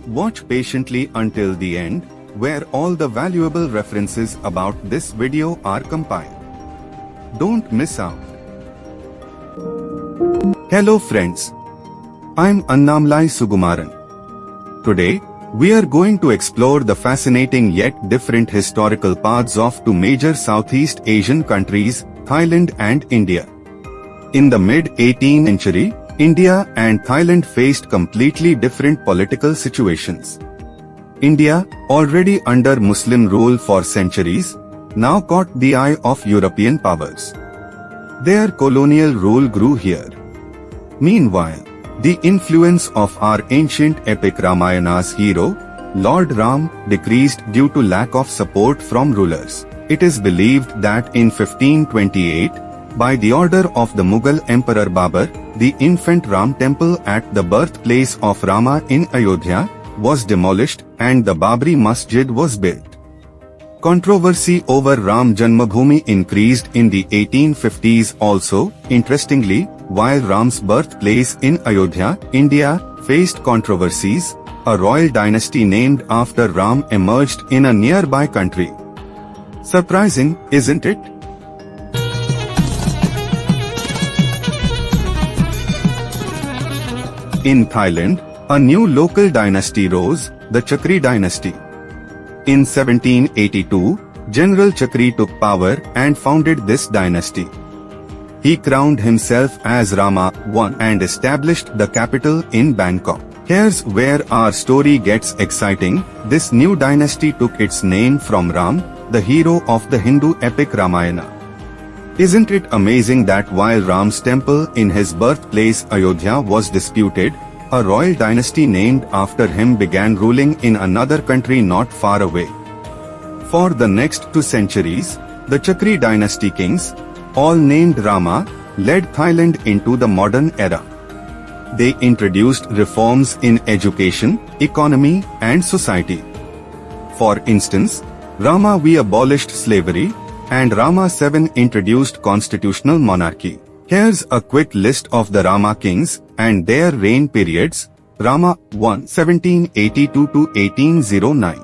Watch patiently until the end, where all the valuable references about this video are compiled. Don't miss out. Hello friends. I'm Annamlai Sugumaran. Today, we are going to explore the fascinating yet different historical paths of two major Southeast Asian countries, Thailand and India. In the mid-18th century, India and Thailand faced completely different political situations. India, already under Muslim rule for centuries, now caught the eye of European powers. Their colonial rule grew here. Meanwhile, the influence of our ancient epic Ramayana's hero, Lord Ram, decreased due to lack of support from rulers. It is believed that in 1528, by the order of the Mughal Emperor Babur, the infant Ram temple at the birthplace of Rama in Ayodhya was demolished and the Babri Masjid was built. Controversy over Ram Janmabhoomi increased in the 1850s also. Interestingly, while Ram's birthplace in Ayodhya, India, faced controversies, a royal dynasty named after Ram emerged in a nearby country. Surprising, isn't it? In Thailand, a new local dynasty rose, the Chakri dynasty. In 1782, General Chakri took power and founded this dynasty. He crowned himself as Rama I and established the capital in Bangkok. Here's where our story gets exciting. This new dynasty took its name from Ram, the hero of the Hindu epic Ramayana. Isn't it amazing that while Ram's temple in his birthplace Ayodhya was disputed, a royal dynasty named after him began ruling in another country not far away? For the next 2 centuries, the Chakri dynasty kings, all named Rama, led Thailand into the modern era. They introduced reforms in education, economy, and society. For instance, Rama I abolished slavery, and Rama VII introduced constitutional monarchy. Here's a quick list of the Rama kings and their reign periods. Rama I 1782 to 1809.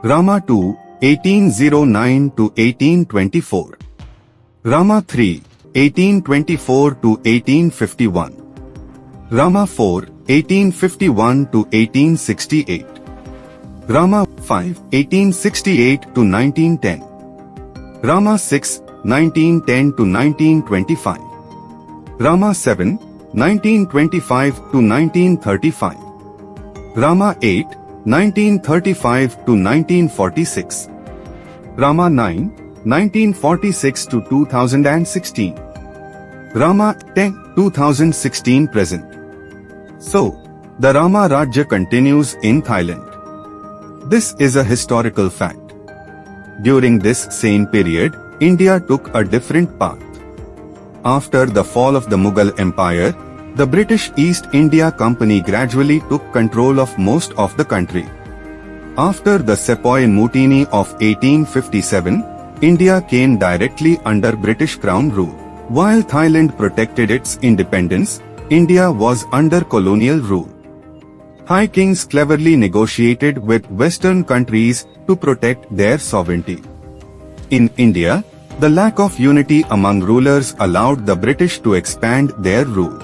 Rama II 1809 to 1824. Rama III 1824 to 1851. Rama IV 1851 to 1868. Rama V 1868 to 1910. Rama VI 1910 to 1925. Rama VII 1925 to 1935. Rama VIII 1935 to 1946. Rama IX 1946 to 2016. Rama X 2016 present. So, the Rama Rajya continues in Thailand. This is a historical fact. During this same period, India took a different path. After the fall of the Mughal Empire, the British East India Company gradually took control of most of the country. After the Sepoy Mutiny of 1857, India came directly under British Crown rule. While Thailand protected its independence, India was under colonial rule. Thai kings cleverly negotiated with Western countries to protect their sovereignty. In India, the lack of unity among rulers allowed the British to expand their rule.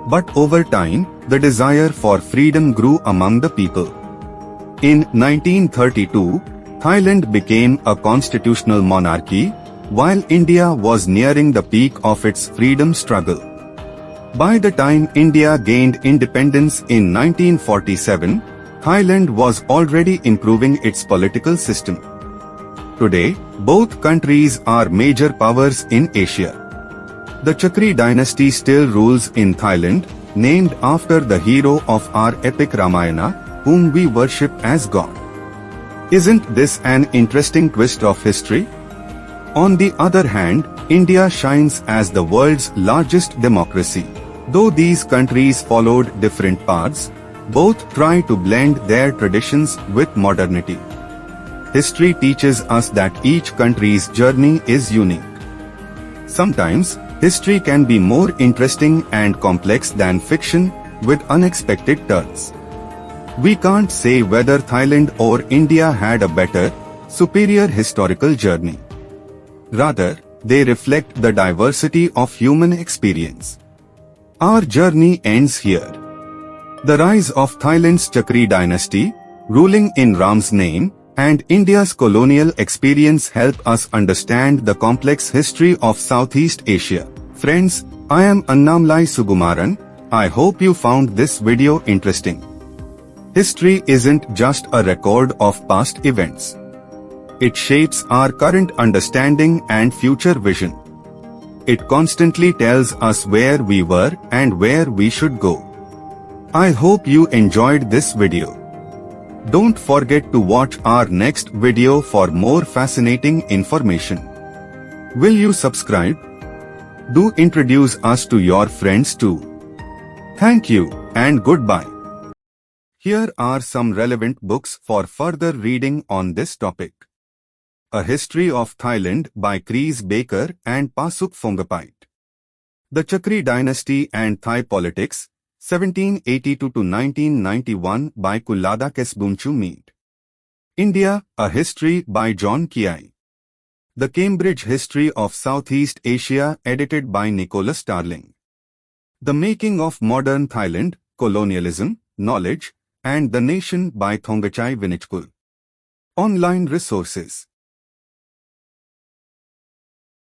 But over time, the desire for freedom grew among the people. In 1932, Thailand became a constitutional monarchy, while India was nearing the peak of its freedom struggle. By the time India gained independence in 1947, Thailand was already improving its political system. Today, both countries are major powers in Asia. The Chakri dynasty still rules in Thailand, named after the hero of our epic Ramayana, whom we worship as God. Isn't this an interesting twist of history? On the other hand, India shines as the world's largest democracy. Though these countries followed different paths, both try to blend their traditions with modernity. History teaches us that each country's journey is unique. Sometimes, history can be more interesting and complex than fiction, with unexpected turns. We can't say whether Thailand or India had a better, superior historical journey. Rather, they reflect the diversity of human experience. Our journey ends here. The rise of Thailand's Chakri dynasty, ruling in Ram's name, and India's colonial experience help us understand the complex history of Southeast Asia. Friends, I am Annamlai Sugumaran. I hope you found this video interesting. History isn't just a record of past events. It shapes our current understanding and future vision. It constantly tells us where we were and where we should go. I hope you enjoyed this video. Don't forget to watch our next video for more fascinating information. Will you subscribe? Do introduce us to your friends too. Thank you and goodbye. Here are some relevant books for further reading on this topic. A History of Thailand by Chris Baker and Pasuk Phongapait. The Chakri Dynasty and Thai Politics, 1782-1991 by Kulladakes Bunchu. India, A History by John Kiai. The Cambridge History of Southeast Asia edited by Nicholas Starling. The Making of Modern Thailand, Colonialism, Knowledge, and the Nation by Thongachai Vinichkul. Online resources.